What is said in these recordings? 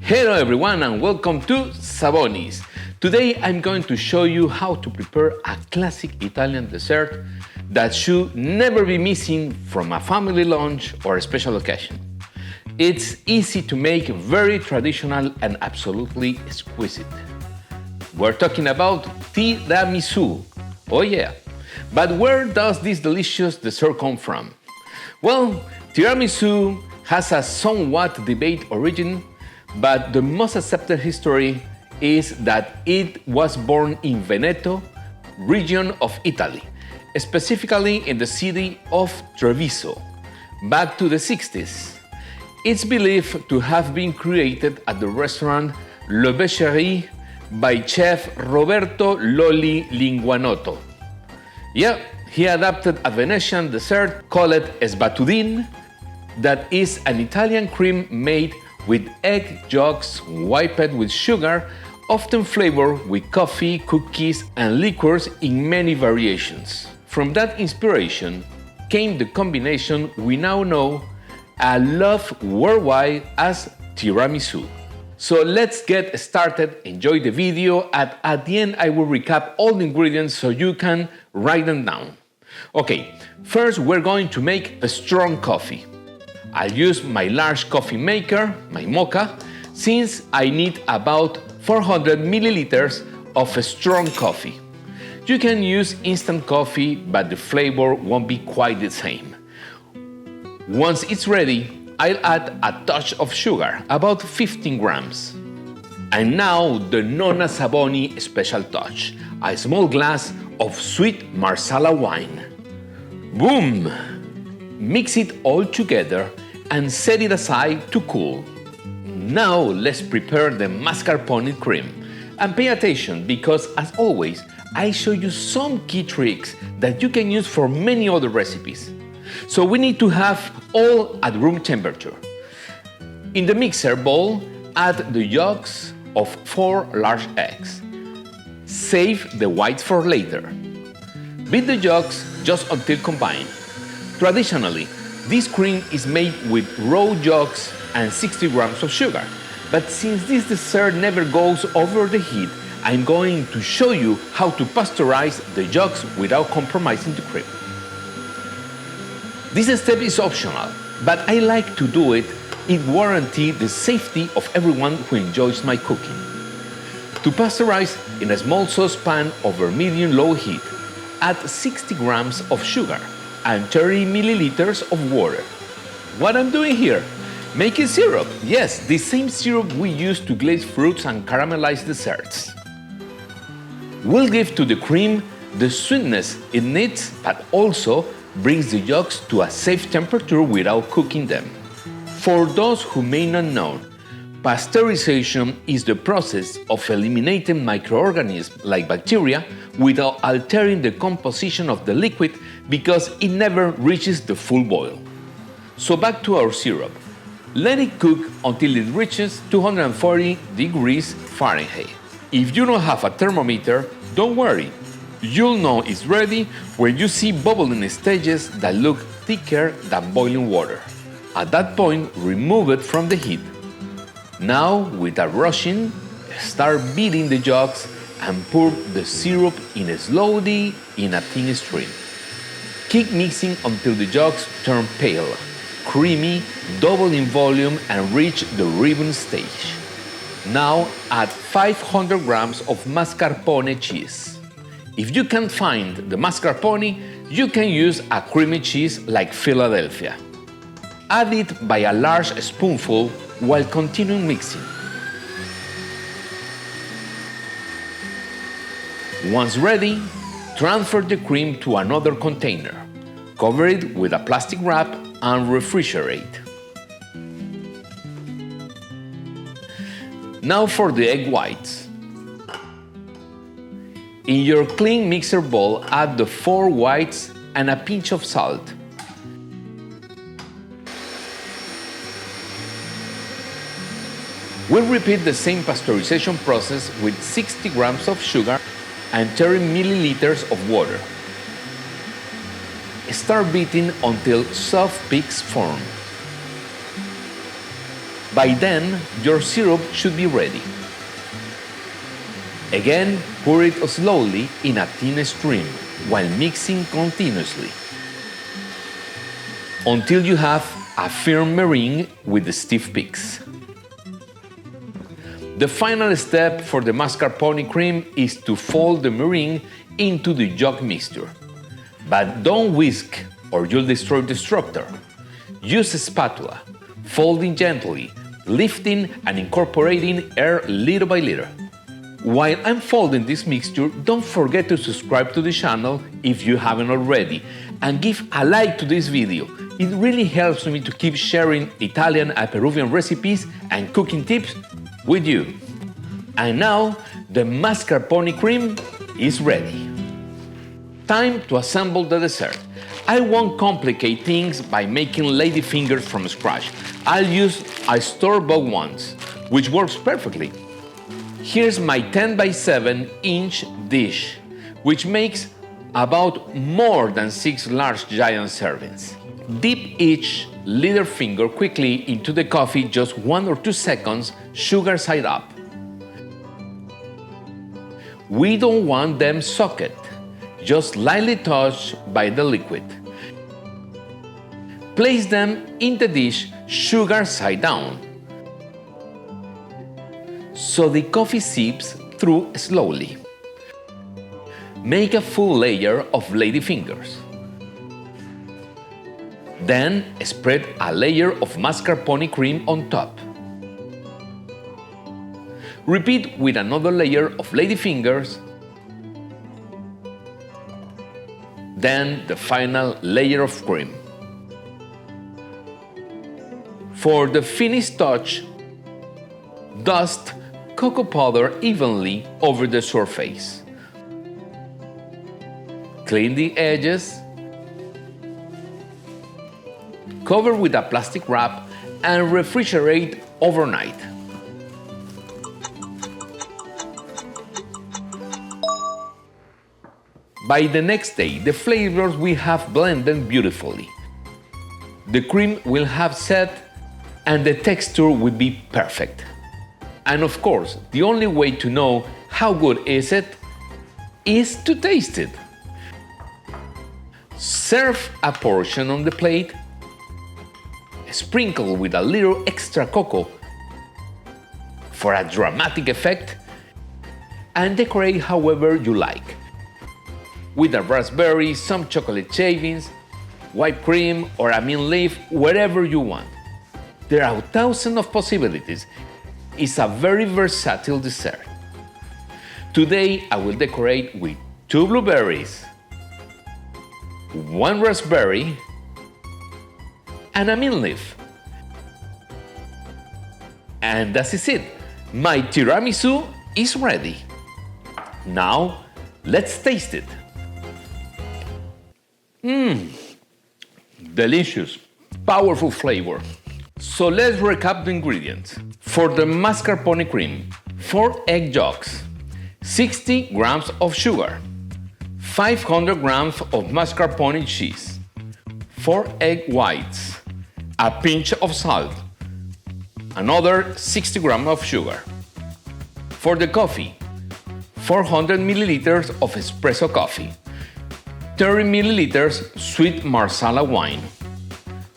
Hello everyone and welcome to Sabonis. Today I'm going to show you how to prepare a classic Italian dessert that should never be missing from a family lunch or a special occasion. It's easy to make, very traditional and absolutely exquisite. We're talking about tiramisu. Oh yeah, but where does this delicious dessert come from? Well, tiramisu has a somewhat debated origin, but the most accepted history is that it was born in Veneto region of Italy, specifically in the city of Treviso, back to the 60s. It's believed to have been created at the restaurant Le Becherie by chef Roberto Lolli Linguanotto. Yeah, he adapted a Venetian dessert called sbatudin, that is an Italian cream made with egg yolks wiped with sugar, often flavored with coffee, cookies, and liqueurs in many variations. From that inspiration came the combination we now know and love worldwide as tiramisu. So let's get started, enjoy the video, and at the end I will recap all the ingredients so you can write them down. Okay, first we're going to make a strong coffee. I'll use my large coffee maker, my mocha, since I need about 400 milliliters of strong coffee. You can use instant coffee, but the flavor won't be quite the same. Once it's ready, I'll add a touch of sugar, about 15 grams. And now the Nonna Saboni special touch, a small glass of sweet Marsala wine. Boom! Mix it all together and set it aside to cool. Now let's prepare the mascarpone cream. And pay attention because, as always, I show you some key tricks that you can use for many other recipes. So we need to have all at room temperature. In the mixer bowl, add the yolks of 4 large eggs. Save the whites for later. Beat the yolks just until combined. Traditionally, this cream is made with raw yolks and 60 grams of sugar. But since this dessert never goes over the heat, I'm going to show you how to pasteurize the yolks without compromising the cream. This step is optional, but I like to do it. It guarantees the safety of everyone who enjoys my cooking. To pasteurize, in a small saucepan over medium-low heat, add 60 grams of sugar and 30 milliliters of water. What I'm doing here? Making syrup. Yes, the same syrup we use to glaze fruits and caramelize desserts. We'll give to the cream the sweetness it needs, but also brings the yolks to a safe temperature without cooking them. For those who may not know, pasteurization is the process of eliminating microorganisms like bacteria without altering the composition of the liquid because it never reaches the full boil. So back to our syrup. Let it cook until it reaches 240 degrees Fahrenheit. If you don't have a thermometer, don't worry. You'll know it's ready when you see bubbling stages that look thicker than boiling water. At that point, remove it from the heat. Now, without rushing, start beating the yolks and pour the syrup slowly in a thin stream. Keep mixing until the yolks turn pale, creamy, double in volume, and reach the ribbon stage. Now add 500 grams of mascarpone cheese. If you can't find the mascarpone, you can use a creamy cheese like Philadelphia. Add it by a large spoonful while continuing mixing. Once ready, transfer the cream to another container. Cover it with a plastic wrap and refrigerate. Now for the egg whites. In your clean mixer bowl, add the 4 whites and a pinch of salt. We'll repeat the same pasteurization process with 60 grams of sugar and 30 milliliters of water. Start beating until soft peaks form. By then, your syrup should be ready. Again, pour it slowly in a thin stream while mixing continuously until you have a firm meringue with the stiff peaks. The final step for the mascarpone cream is to fold the meringue into the yolk mixture. But don't whisk or you'll destroy the structure. Use a spatula, folding gently, lifting and incorporating air little by little. While I'm folding this mixture, don't forget to subscribe to the channel if you haven't already, and give a like to this video. It really helps me to keep sharing Italian and Peruvian recipes and cooking tips with you. And now, the mascarpone cream is ready. Time to assemble the dessert. I won't complicate things by making ladyfingers from scratch. I'll use a store-bought ones, which works perfectly. Here's my 10 by 7 inch dish, which makes about more than 6 large giant servings. Dip each little finger quickly into the coffee, just 1 or 2 seconds, sugar side up. We don't want them soaked, just lightly touched by the liquid. Place them in the dish, sugar side down, so the coffee seeps through slowly. Make a full layer of ladyfingers. Then spread a layer of mascarpone cream on top. Repeat with another layer of ladyfingers, then the final layer of cream. For the finished touch, dust cocoa powder evenly over the surface. Clean the edges, cover with a plastic wrap, and refrigerate overnight. By the next day, the flavors will have blended beautifully. The cream will have set and the texture will be perfect. And of course, the only way to know how good is it is to taste it. Serve a portion on the plate, sprinkle with a little extra cocoa for a dramatic effect, and decorate however you like. With a raspberry, some chocolate shavings, whipped cream, or a mint leaf, wherever you want. There are thousands of possibilities. It's a very versatile dessert. Today I will decorate with 2 blueberries, 1 raspberry, and a mint leaf. And that is it. My tiramisu is ready. Now, let's taste it. Delicious, powerful flavor. So let's recap the ingredients. For the mascarpone cream, 4 egg yolks, 60 grams of sugar, 500 grams of mascarpone cheese, 4 egg whites, a pinch of salt, another 60 grams of sugar. For the coffee, 400 milliliters of espresso coffee, 30 milliliters sweet Marsala wine,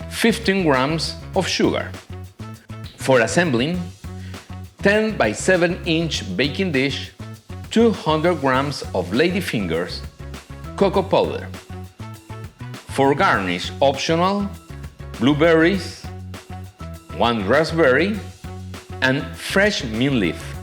15 grams of sugar. For assembling, 10 by 7 inch baking dish, 200 grams of ladyfingers, cocoa powder. For garnish, optional, blueberries, 1 raspberry, and fresh mint leaf.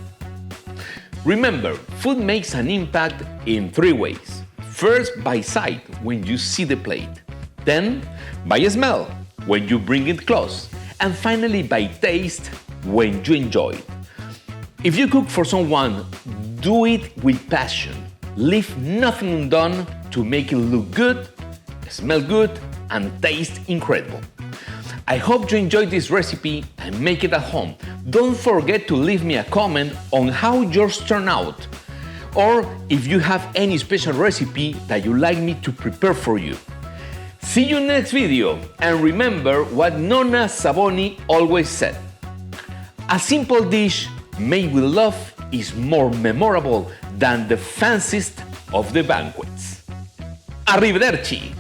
Remember, food makes an impact in 3 ways. First, by sight, when you see the plate. Then, by smell, when you bring it close. And finally, by taste, when you enjoy it. If you cook for someone, do it with passion. Leave nothing undone to make it look good, smell good, and taste incredible. I hope you enjoyed this recipe and make it at home. Don't forget to leave me a comment on how yours turned out, or if you have any special recipe that you'd like me to prepare for you. See you next video, and remember what Nonna Savoni always said: A simple dish made with love is more memorable than the fanciest of the banquets. Arrivederci!